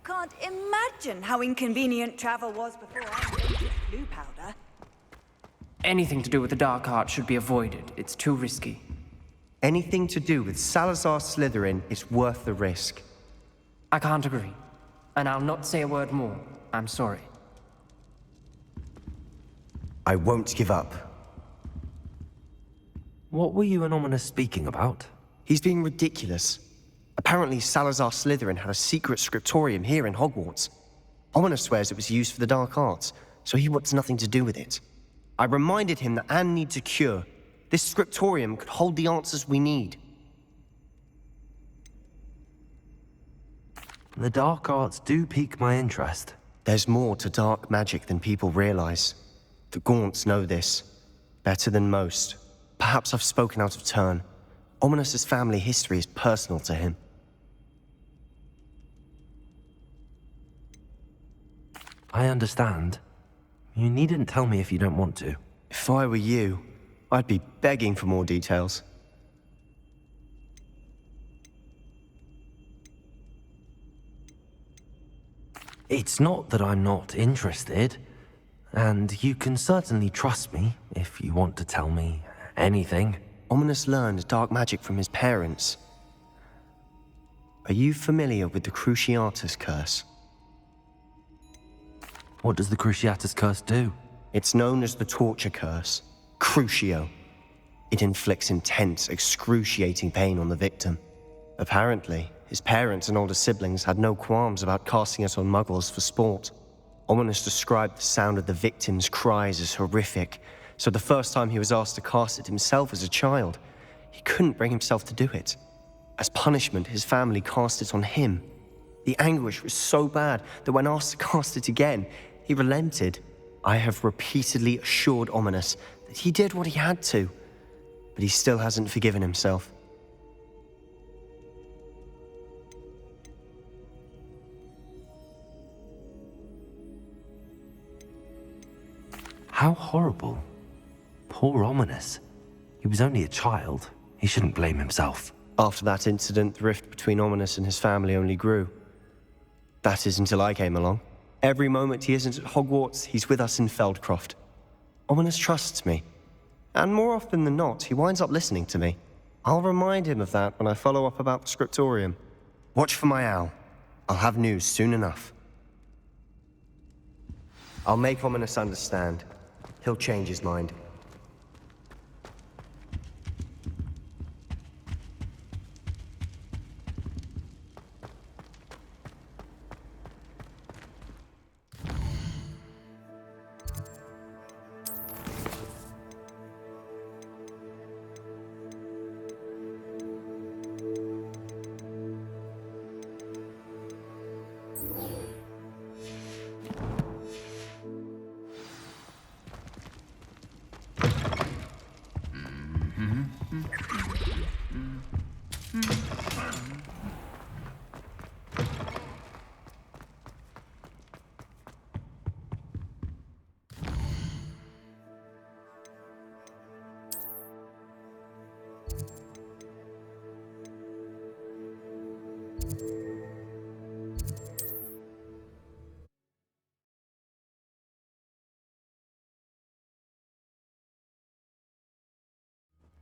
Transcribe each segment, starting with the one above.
can't imagine how inconvenient travel was before I invented blue powder. Anything to do with the dark art should be avoided. It's too risky. Anything to do with Salazar Slytherin is worth the risk. I can't agree. And I'll not say a word more. I'm sorry. I won't give up. What were you and Ominous speaking about? He's being ridiculous. Apparently Salazar Slytherin had a secret scriptorium here in Hogwarts. Ominous swears it was used for the dark arts, so he wants nothing to do with it. I reminded him that Anne needs a cure. This scriptorium could hold the answers we need. The dark arts do pique my interest. There's more to dark magic than people realize. The Gaunts know this better than most. Perhaps I've spoken out of turn. Ominous's family history is personal to him. I understand. You needn't tell me if you don't want to. If I were you, I'd be begging for more details. It's not that I'm not interested. And you can certainly trust me if you want to tell me anything. Ominous learned dark magic from his parents. Are you familiar with the Cruciatus Curse? What does the Cruciatus Curse do? It's known as the Torture Curse, Crucio. It inflicts intense, excruciating pain on the victim. Apparently, his parents and older siblings had no qualms about casting it on muggles for sport. Ominous described the sound of the victim's cries as horrific, so the first time he was asked to cast it himself as a child, he couldn't bring himself to do it. As punishment, his family cast it on him. The anguish was so bad that when asked to cast it again, he relented. I have repeatedly assured Ominous that he did what he had to, but he still hasn't forgiven himself. How horrible. Poor Ominous. He was only a child. He shouldn't blame himself. After that incident, the rift between Ominous and his family only grew. That is until I came along. Every moment he isn't at Hogwarts, he's with us in Feldcroft. Ominous trusts me. And more often than not, he winds up listening to me. I'll remind him of that when I follow up about the scriptorium. Watch for my owl. I'll have news soon enough. I'll make Ominous understand. He'll change his mind.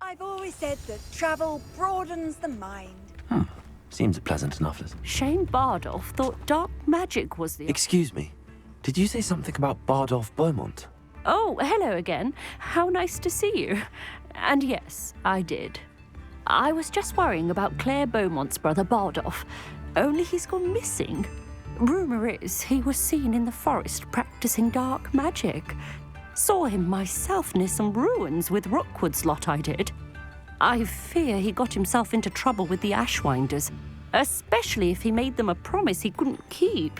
I've always said that travel broadens the mind. Seems a pleasant enough listen. Shane Bardolph thought dark magic was the... Excuse me. Did you say something about Bardolph Beaumont? Oh, hello again. How nice to see you. And yes, I did. I was just worrying about Claire Beaumont's brother Bardolph. Only he's gone missing. Rumour is he was seen in the forest practicing dark magic. Saw him myself near some ruins with Rookwood's lot I did. I fear he got himself into trouble with the Ashwinders, especially if he made them a promise he couldn't keep.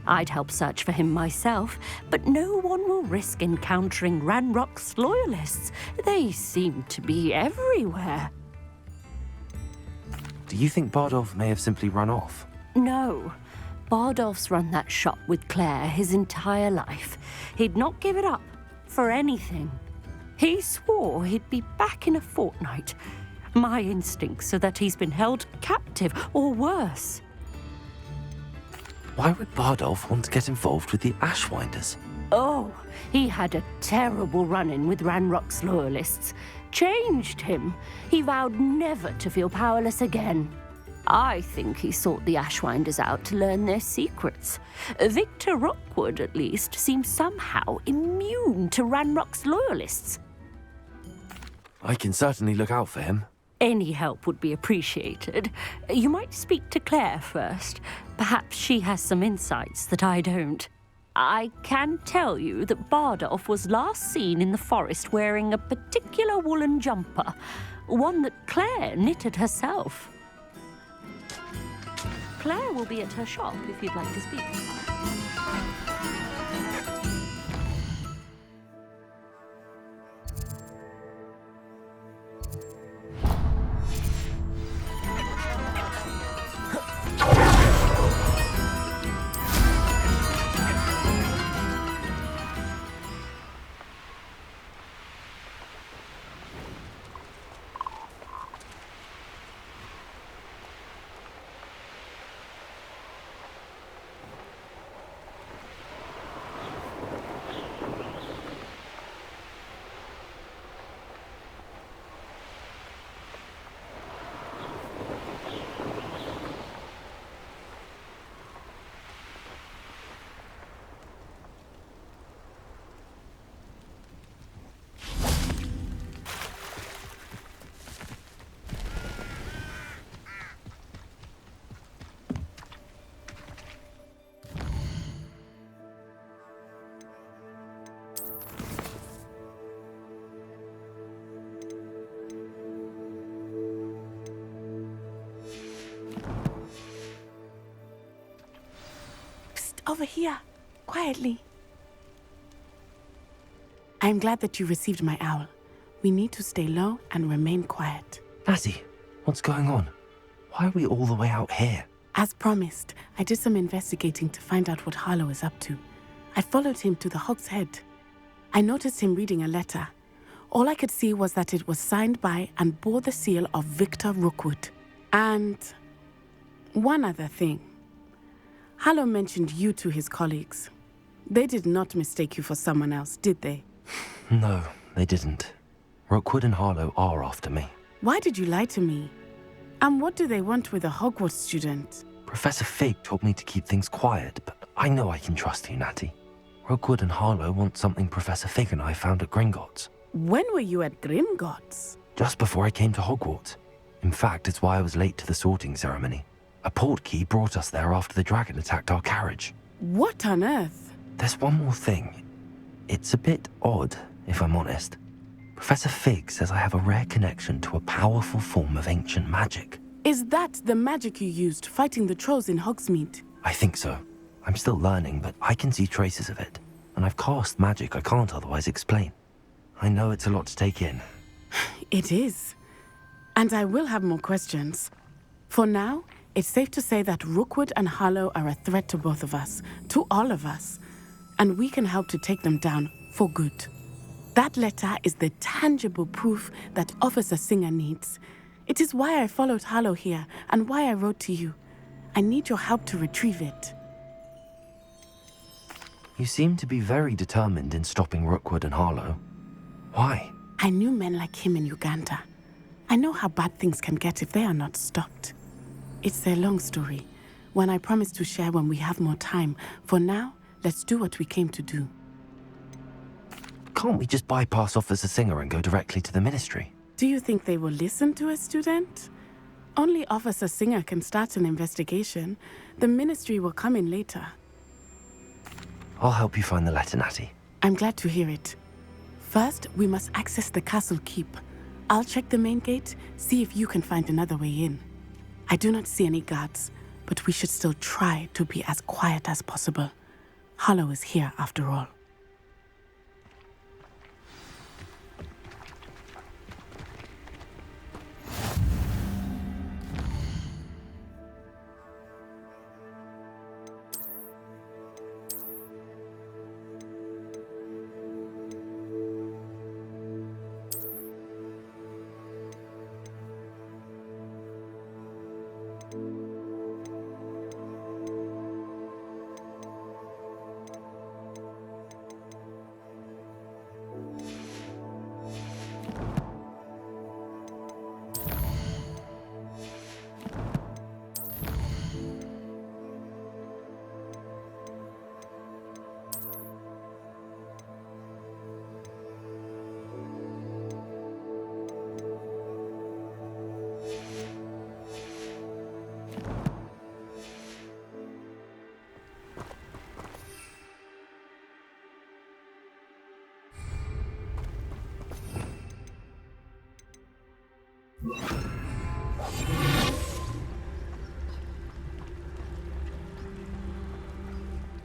I'd help search for him myself, but no one will risk encountering Ranrock's loyalists. They seem to be everywhere. Do you think Bardolph may have simply run off? No. Bardolph's run that shop with Claire his entire life. He'd not give it up for anything. He swore he'd be back in a fortnight. My instincts are that he's been held captive, or worse. Why would Bardolph want to get involved with the Ashwinders? Oh, he had a terrible run-in with Ranrock's loyalists. Changed him. He vowed never to feel powerless again. I think he sought the Ashwinders out to learn their secrets. Victor Rookwood, at least, seems somehow immune to Ranrock's loyalists. I can certainly look out for him. Any help would be appreciated. You might speak to Claire first. Perhaps she has some insights that I don't. I can tell you that Bardolph was last seen in the forest wearing a particular woolen jumper, one that Claire knitted herself. Claire will be at her shop if you'd like to speak to her. Over here, quietly. I'm glad that you received my owl. We need to stay low and remain quiet. Natty, what's going on? Why are we all the way out here? As promised, I did some investigating to find out what Harlow is up to. I followed him to the Hog's Head. I noticed him reading a letter. All I could see was that it was signed by and bore the seal of Victor Rookwood. And one other thing. Harlow mentioned you to his colleagues. They did not mistake you for someone else, did they? No, they didn't. Rookwood and Harlow are after me. Why did you lie to me? And what do they want with a Hogwarts student? Professor Fig told me to keep things quiet, but I know I can trust you, Natty. Rookwood and Harlow want something Professor Fig and I found at Gringotts. When were you at Gringotts? Just before I came to Hogwarts. In fact, it's why I was late to the sorting ceremony. A portkey brought us there after the dragon attacked our carriage. What on earth? There's one more thing. It's a bit odd, if I'm honest. Professor Fig says I have a rare connection to a powerful form of ancient magic. Is that the magic you used fighting the trolls in Hogsmeade? I think so. I'm still learning, but I can see traces of it. And I've cast magic I can't otherwise explain. I know it's a lot to take in. It is. And I will have more questions. For now, it's safe to say that Rookwood and Harlow are a threat to both of us, to all of us. And we can help to take them down for good. That letter is the tangible proof that Officer Singer needs. It is why I followed Harlow here and why I wrote to you. I need your help to retrieve it. You seem to be very determined in stopping Rookwood and Harlow. Why? I knew men like him in Uganda. I know how bad things can get if they are not stopped. It's a long story, one I promise to share when we have more time. For now, let's do what we came to do. Can't we just bypass Officer Singer and go directly to the Ministry? Do you think they will listen to a student? Only Officer Singer can start an investigation. The Ministry will come in later. I'll help you find the letter, Natty. I'm glad to hear it. First, we must access the castle keep. I'll check the main gate, see if you can find another way in. I do not see any guards, but we should still try to be as quiet as possible. Harlow is here after all.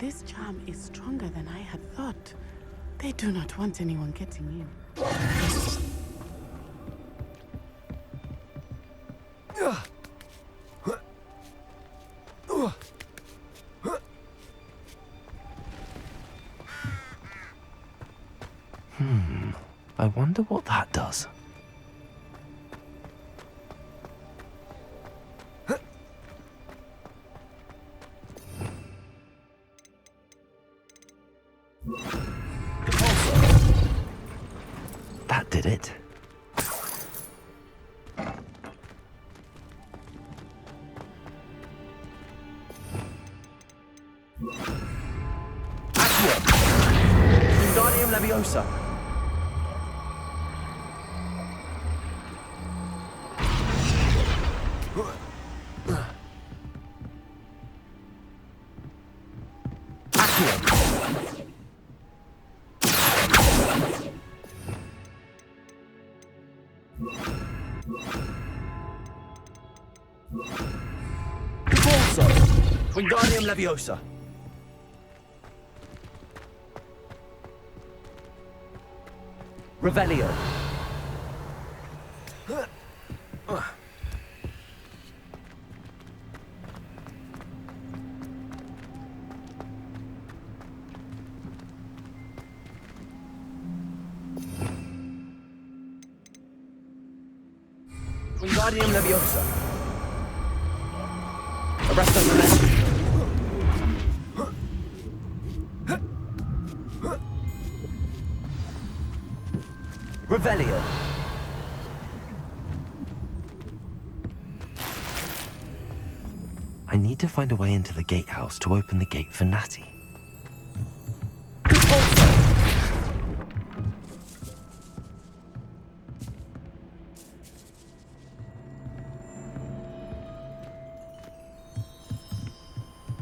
this charm is stronger than I had thought. They do not want anyone getting in. I wonder what that does. That did it. Accio! Wingardium Leviosa! Wingardium Leviosa. Revelio. Wingardium Leviosa. Arresto Memento. Revelio. I need to find a way into the gatehouse to open the gate for Natty.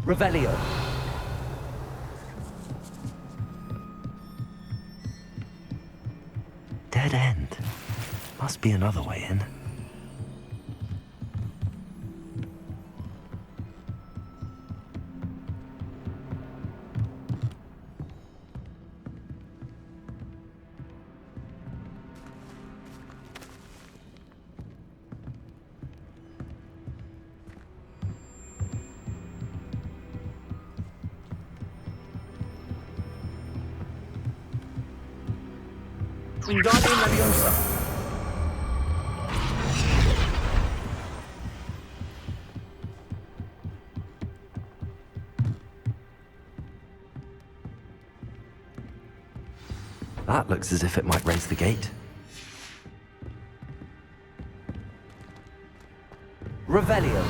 Revelio. Dead end. Must be another way in. Wingardium Leviosa. That looks as if it might raise the gate. Revelio.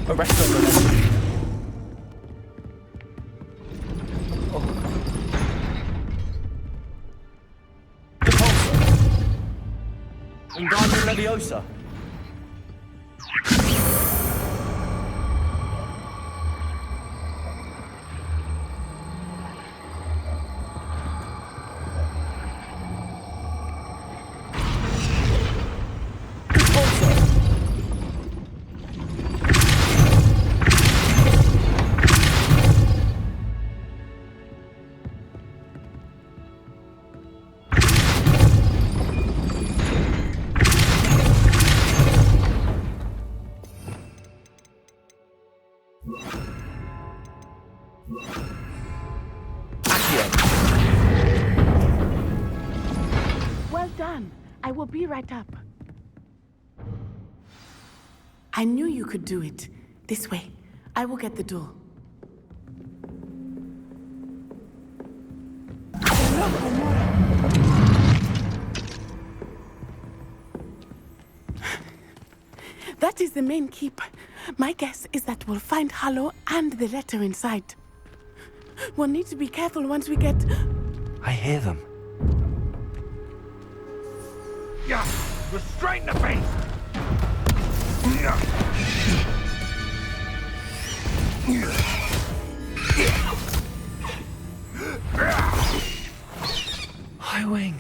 Arresto Memento. Wingardium Leviosa. Well done. I will be right up. I knew you could do it. This way. I will get the door. That is the main keep. My guess is that we'll find Hollow and the letter inside. We'll need to be careful once we get... I hear them. Yeah, restrain the beast! High Wing.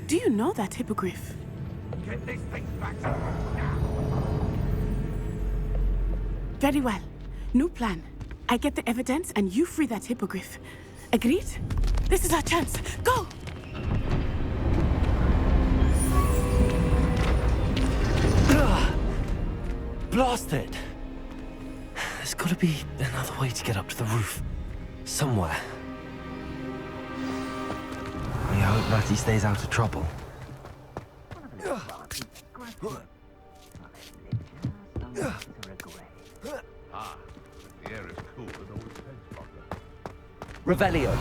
Do you know that hippogriff? Get this thing back now! Very well. New plan. I get the evidence and you free that hippogriff. Agreed? This is our chance. Go! Blast it! There's gotta be another way to get up to the roof. Somewhere. We hope Matty stays out of trouble. Ah, the air is cool and always tastes stronger. Revelio.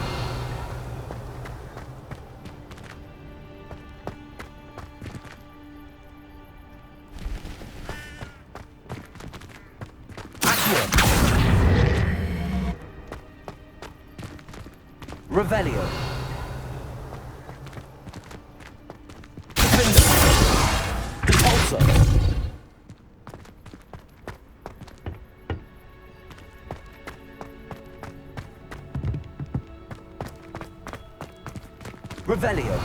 Revelio. Repulsor. Revelio.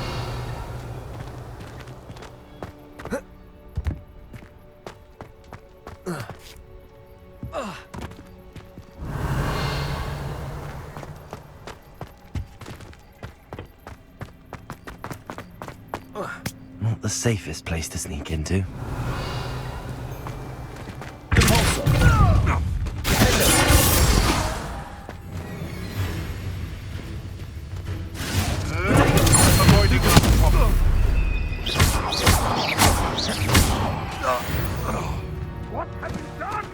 Not the safest place to sneak into. What have you done?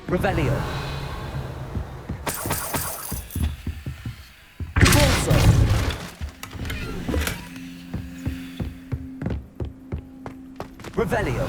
Revelio. Revelio.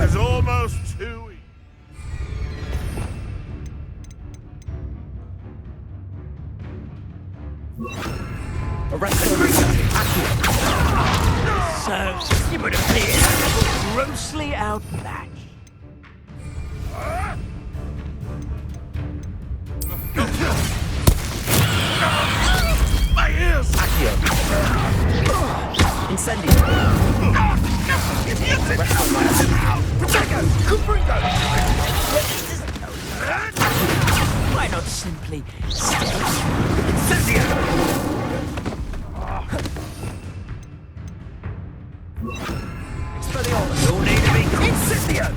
This is almost too easy. So, you would appear grossly outmatched. My ears! Incendio. Why not simply stay? Expelliarmus. You'll need to be Incendio.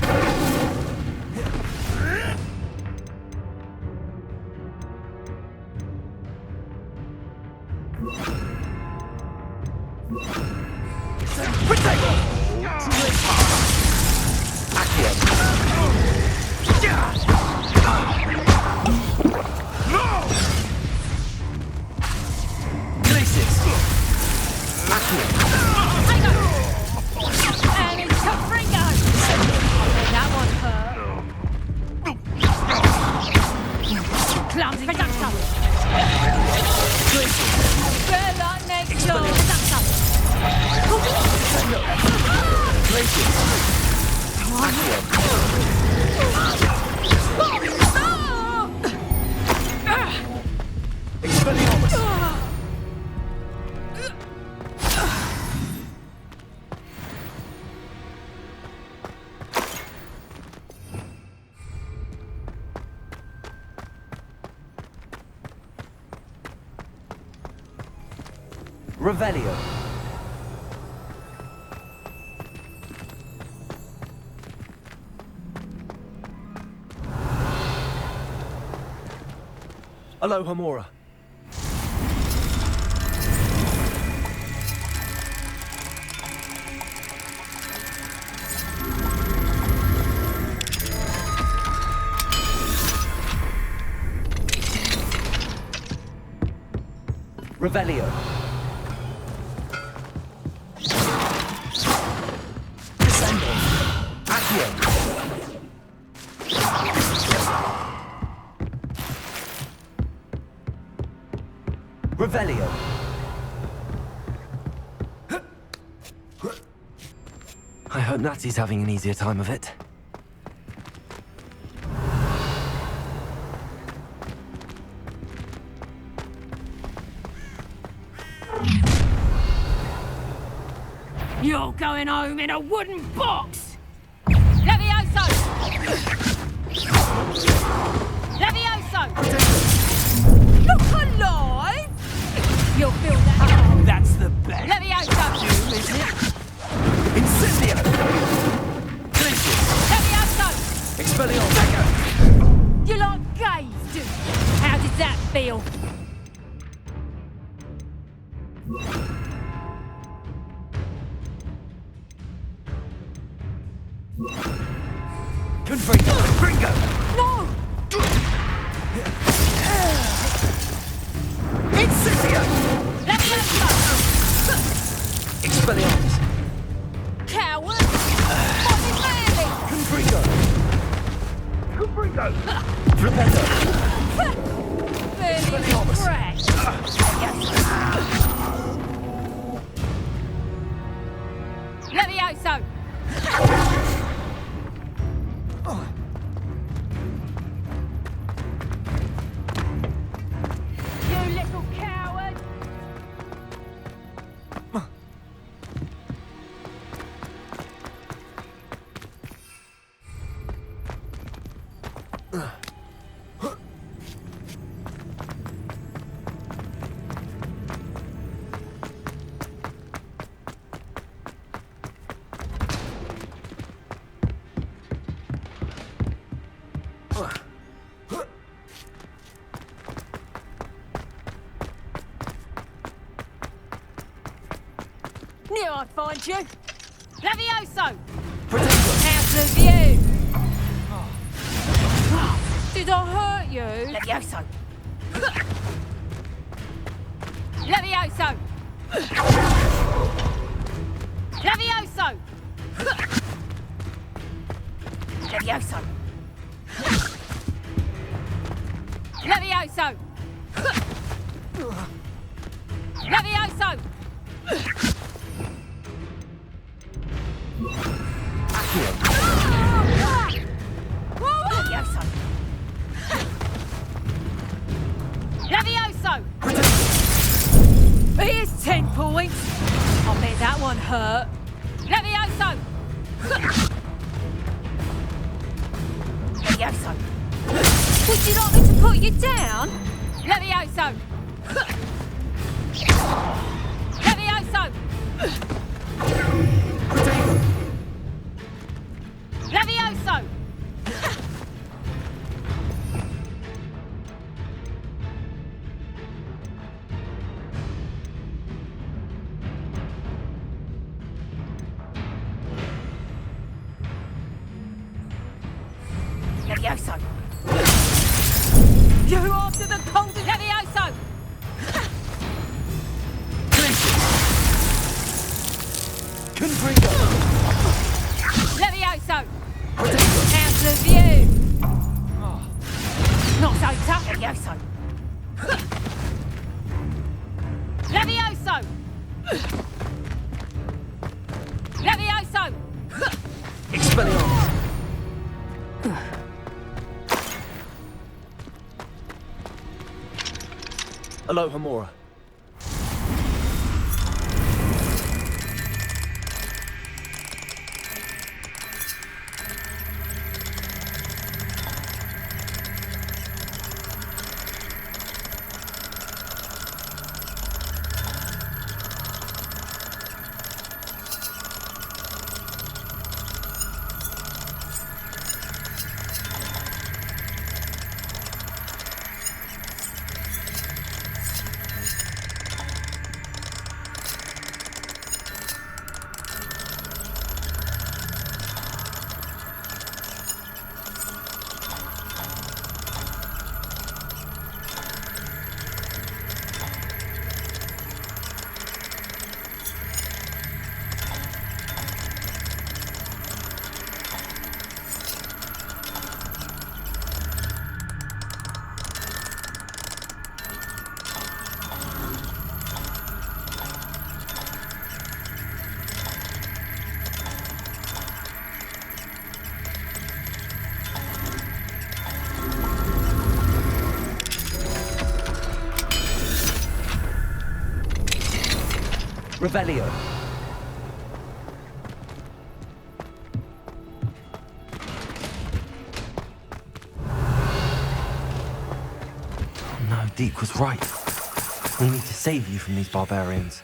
Revelio. Aloha Mora. Revelio. Accio. Revelio. I hope Natty's having an easier time of it. You're going home in a wooden box! Levioso! Levioso! Look alive! You'll feel that. That's the best. Levioso! Is it? Incendio! Glacius! Levioso! Expelliarmus! You like gays, do you? How does that feel? Confringo! Confringo! No! Incendio! Levioso! Expelliarmus! Coward! What is really? Confringo! Confringo! Flipendo! Really fresh! Levioso! You little coward! Knew I'd find you! Levioso! Out of you! Did I hurt you? Levioso! Levioso! Levioso! Levioso! Levioso! Levioso! Levioso! Levioso! Here's 10 points. I bet that one hurt. Levioso! Levioso! Would you like me to put you down? Levioso! Levioso! Levioso! Levioso! You're after the cold Levioso! Confringo! Levioso! Out of you! Not so tough, Levioso! Levioso! Levioso! Expelliarmus! Aloha Mora. Revelio. Oh no, Deke was right. We need to save you from these barbarians.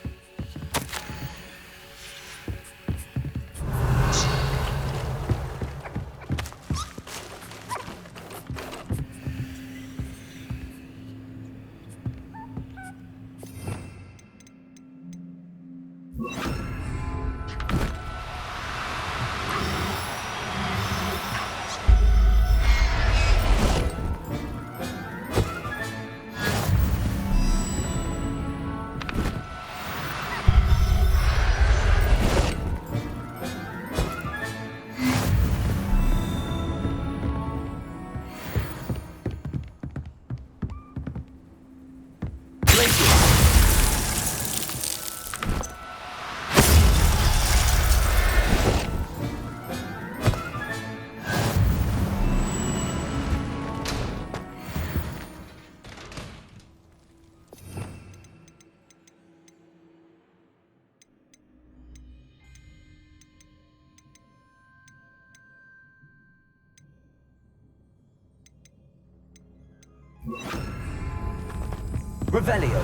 Revelio.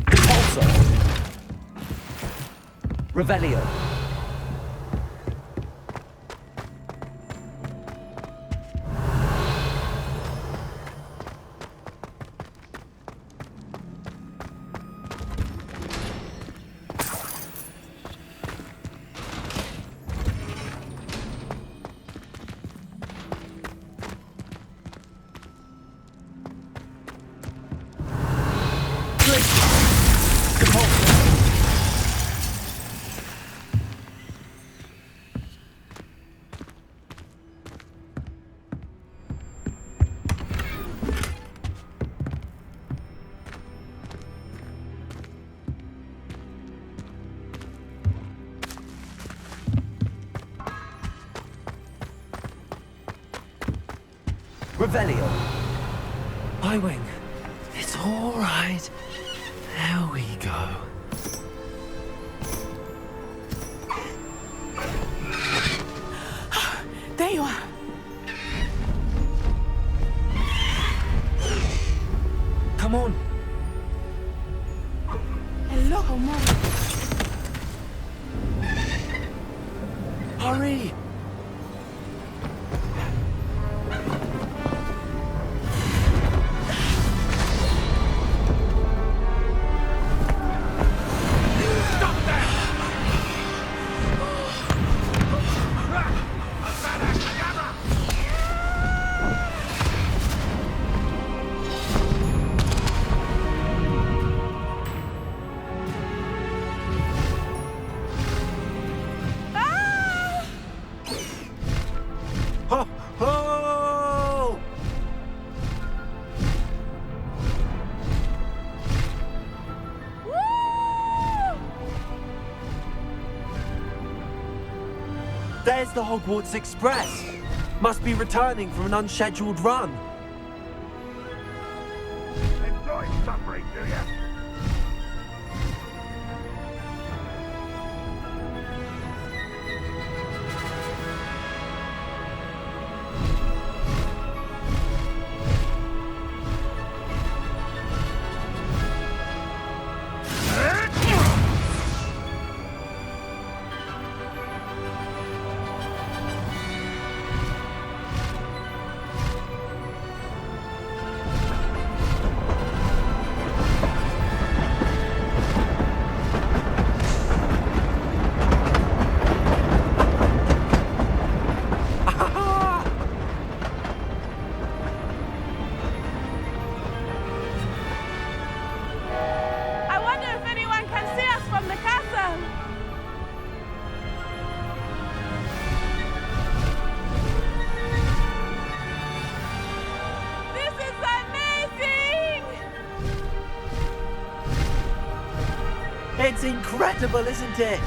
Repulsor. Revelio. Revelio. Highwing. It's all right. There we go. There you are. Come on. Hello, Mom. Hurry. Ho, ho! There's the Hogwarts Express. Must be returning from an unscheduled run. Enjoy suffering, do ya? I wonder if anyone can see us from the castle. This is amazing! It's incredible, isn't it?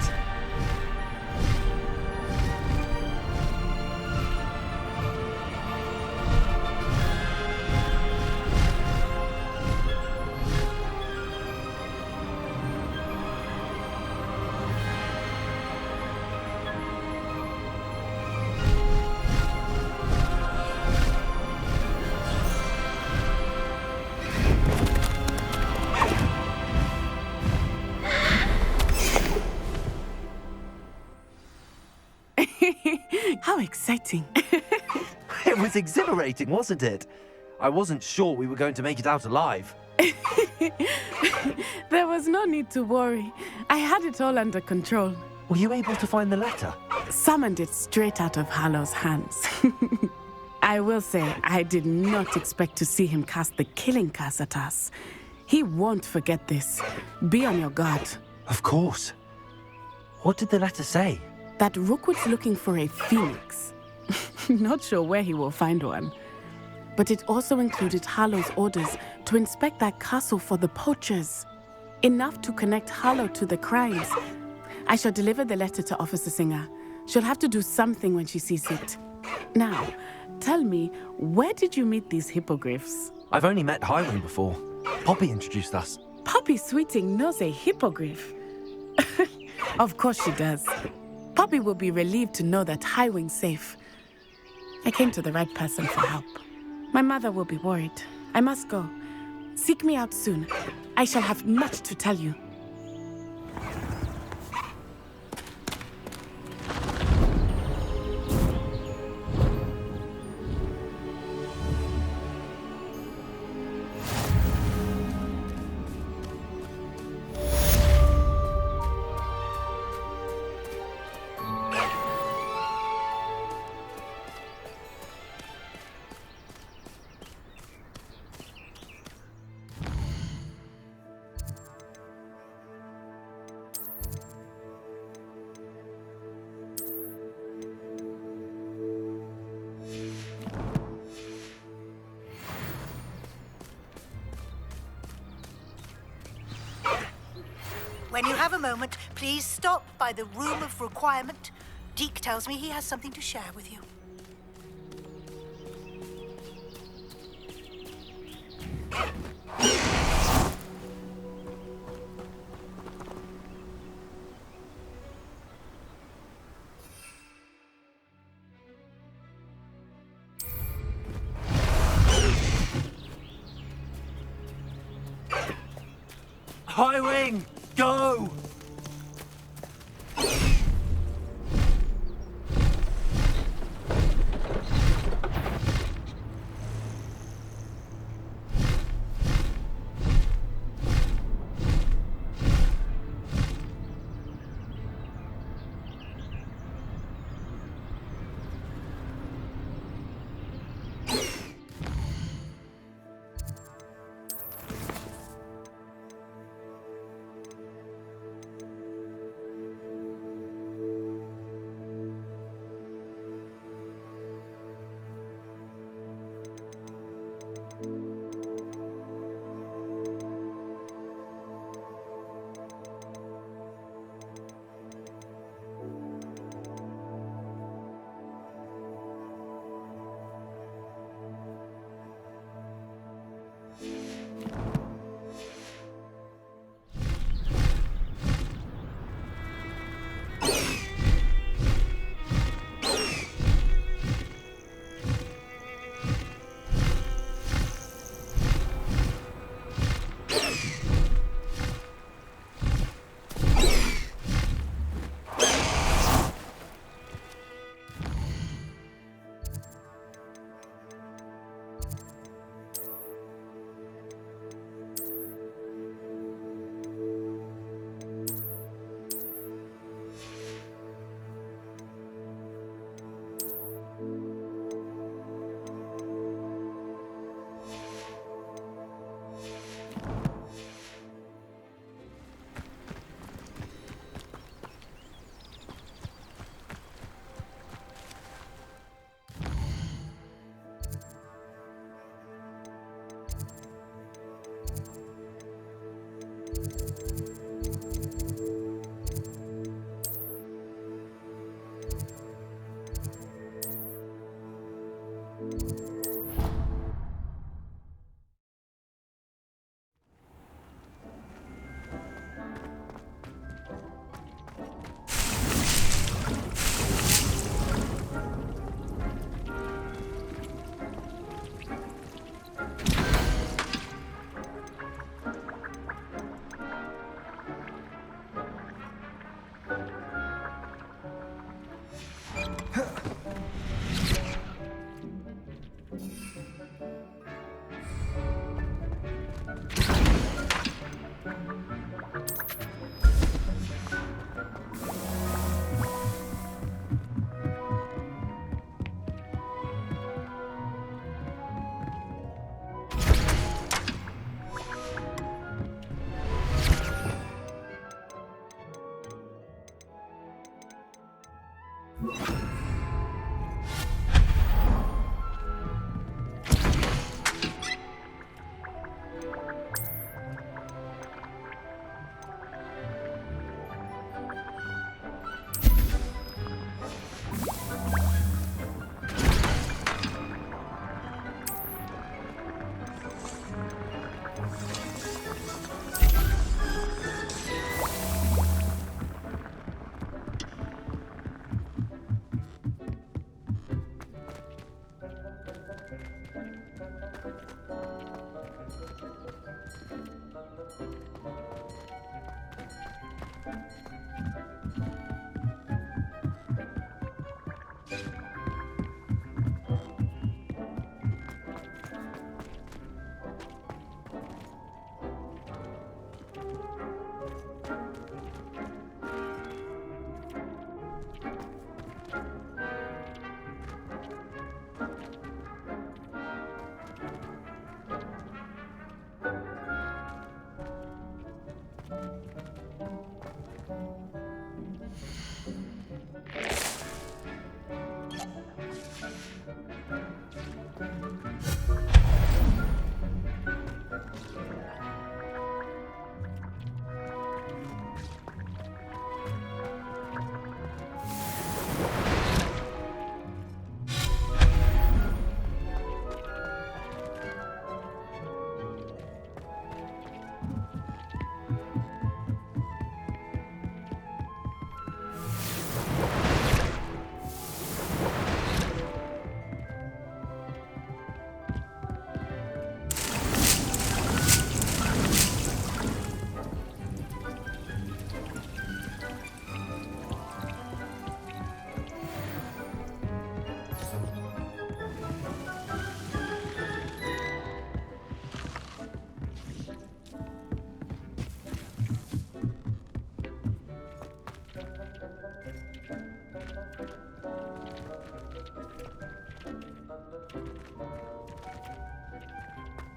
exciting. It was exhilarating, wasn't it? I wasn't sure we were going to make it out alive. There was no need to worry. I had it all under control. Were you able to find the letter? Summoned it straight out of Hallow's hands. I will say, I did not expect to see him cast the killing curse at us. He won't forget this. Be on your guard. Of course. What did the letter say? That Rookwood's looking for a phoenix. Not sure where he will find one. But it also included Hallow's orders to inspect that castle for the poachers. Enough to connect Hallow to the crimes. I shall deliver the letter to Officer Singer. She'll have to do something when she sees it. Now, tell me, where did you meet these hippogriffs? I've only met Highwing before. Poppy introduced us. Poppy Sweeting knows a hippogriff. Of course she does. Poppy will be relieved to know that Highwing's safe. I came to the right person for help. My mother will be worried. I must go. Seek me out soon. I shall have much to tell you. When you have a moment, please stop by the Room of Requirement. Deke tells me he has something to share with you. Highwing, go!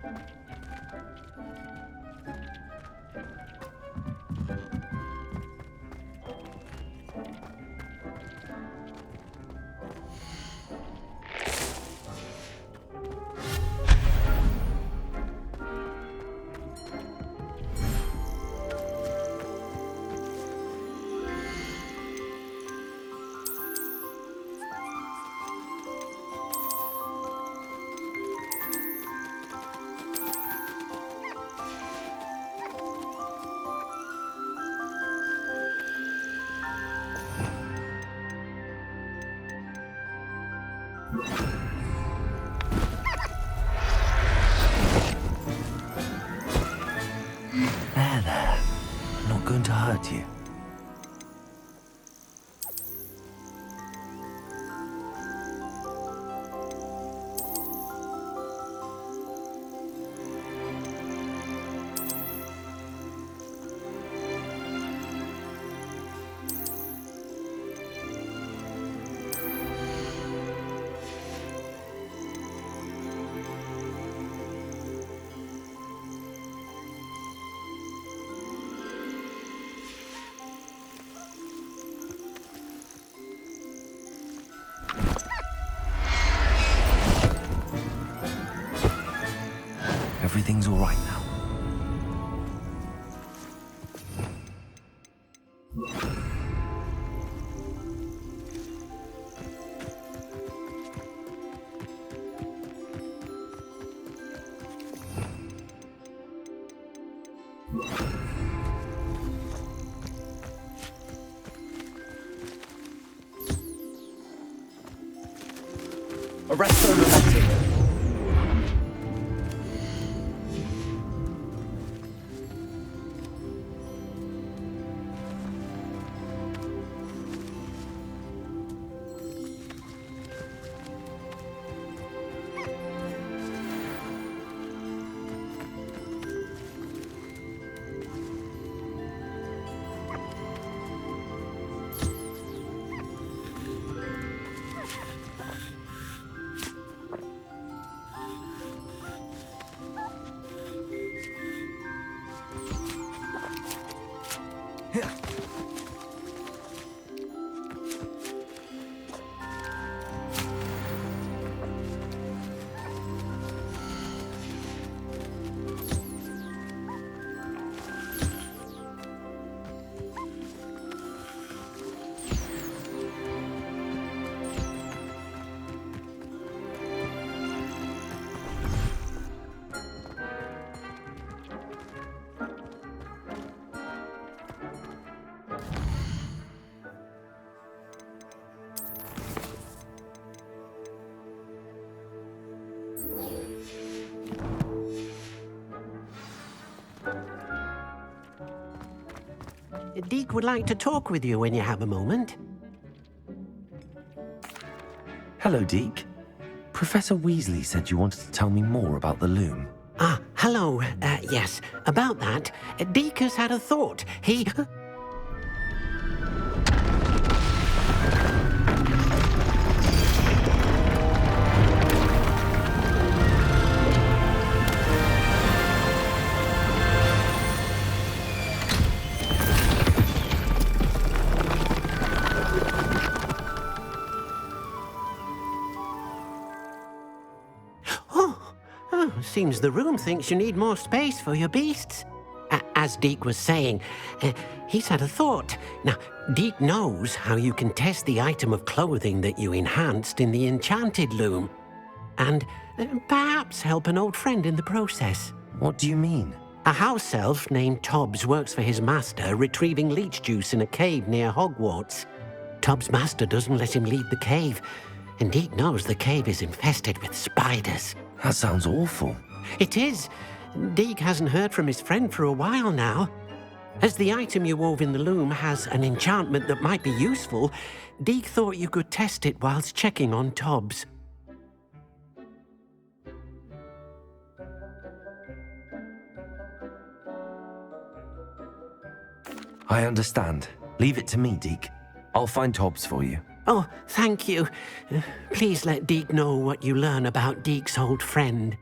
There. I'm not going to hurt you. Everything's all right now. Arrest the robotic. Deke would like to talk with you when you have a moment. Hello, Deke. Professor Weasley said you wanted to tell me more about the loom. Ah, hello. Yes, about that. Deke has had a thought. He... Seems the room thinks you need more space for your beasts. As Deke was saying, he's had a thought. Now, Deke knows how you can test the item of clothing that you enhanced in the enchanted loom. And perhaps help an old friend in the process. What do you mean? A house elf named Tobbs works for his master, retrieving leech juice in a cave near Hogwarts. Tobbs' master doesn't let him leave the cave, and Deke knows the cave is infested with spiders. That sounds awful. It is. Deke hasn't heard from his friend for a while now. As the item you wove in the loom has an enchantment that might be useful, Deke thought you could test it whilst checking on Tobbs. I understand. Leave it to me, Deke. I'll find Tobbs for you. Oh, thank you. Please let Deke know what you learn about Deke's old friend.